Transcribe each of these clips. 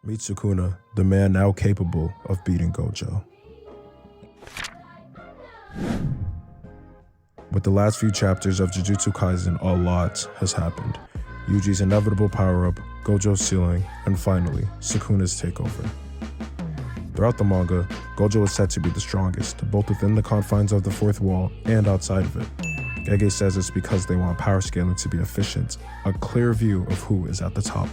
Meet Sukuna, the man now capable of beating Gojo. With the last few chapters of Jujutsu Kaisen, a lot has happened. Yuji's inevitable power-up, Gojo's ceiling, and finally, Sukuna's takeover. Throughout the manga, Gojo is said to be the strongest, both within the confines of the fourth wall and outside of it. Gege says it's because they want power scaling to be efficient, a clear view of who is at the top.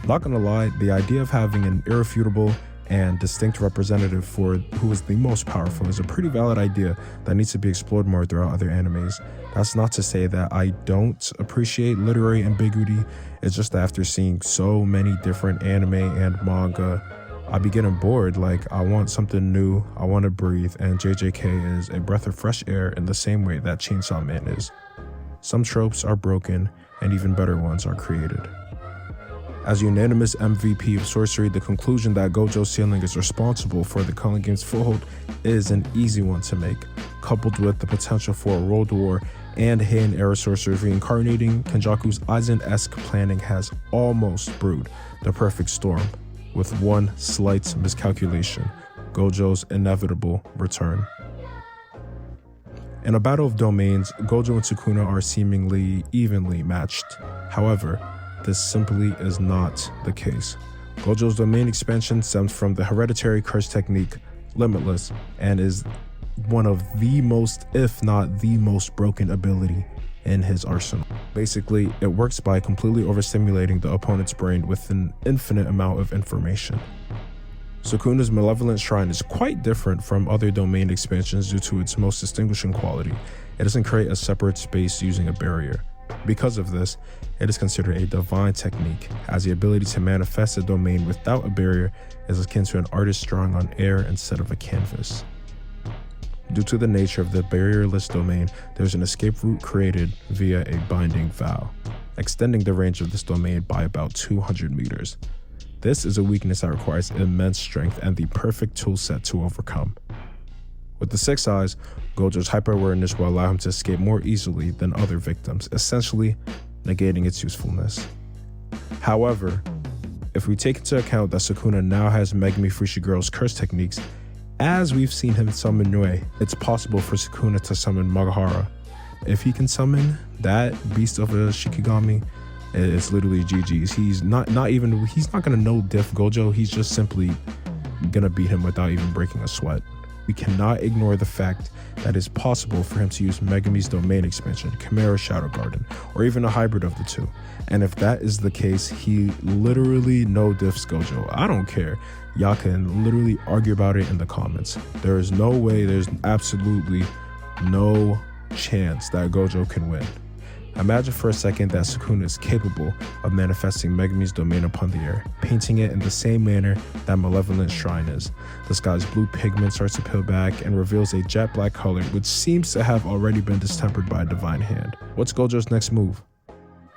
Not gonna lie, the idea of having an irrefutable and distinct representative for who is the most powerful is a pretty valid idea that needs to be explored more throughout other animes. That's not to say that I don't appreciate literary ambiguity, it's just that after seeing so many different anime and manga, I be getting bored. Like, I want something new, I want to breathe, and JJK is a breath of fresh air in the same way that Chainsaw Man is. Some tropes are broken, and even better ones are created. As unanimous MVP of sorcery, the conclusion that Gojo's ceiling is responsible for the Culling Game's foothold is an easy one to make. Coupled with the potential for a world war and Heian-era sorcerers reincarnating, Kenjaku's Aizen-esque planning has almost brewed the perfect storm, with one slight miscalculation: Gojo's inevitable return. In a battle of domains, Gojo and Sukuna are seemingly evenly matched. However, this simply is not the case. Gojo's domain expansion stems from the hereditary curse technique, Limitless, and is one of the most, if not the most broken ability in his arsenal. Basically, it works by completely overstimulating the opponent's brain with an infinite amount of information. Sukuna's Malevolent Shrine is quite different from other domain expansions due to its most distinguishing quality. It doesn't create a separate space using a barrier. Because of this, it is considered a divine technique, as the ability to manifest a domain without a barrier is akin to an artist drawing on air instead of a canvas. Due to the nature of the barrierless domain, there's an escape route created via a binding vow, extending the range of this domain by about 200 meters. This is a weakness that requires immense strength and the perfect toolset to overcome. With the 6 eyes, Gojo's hyper-awareness will allow him to escape more easily than other victims, essentially negating its usefulness. However, if we take into account that Sukuna now has Megumi Fushigiro's curse techniques, as we've seen him summon Nue, it's possible for Sukuna to summon Magahara. If he can summon that beast of a Shikigami, it's literally GG's. He's not gonna no diff Gojo, he's just simply gonna beat him without even breaking a sweat. We cannot ignore the fact that it's possible for him to use Megumi's domain expansion, Chimera Shadow Garden, or even a hybrid of the two. And if that is the case, he literally no diffs Gojo. I don't care. Y'all can literally argue about it in the comments. There is no way, there's absolutely no chance that Gojo can win. Imagine for a second that Sukuna is capable of manifesting Megumi's domain upon the air, painting it in the same manner that Malevolent Shrine is. The sky's blue pigment starts to peel back and reveals a jet black color, which seems to have already been distempered by a divine hand. What's Gojo's next move?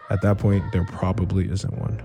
At that point, there probably isn't one.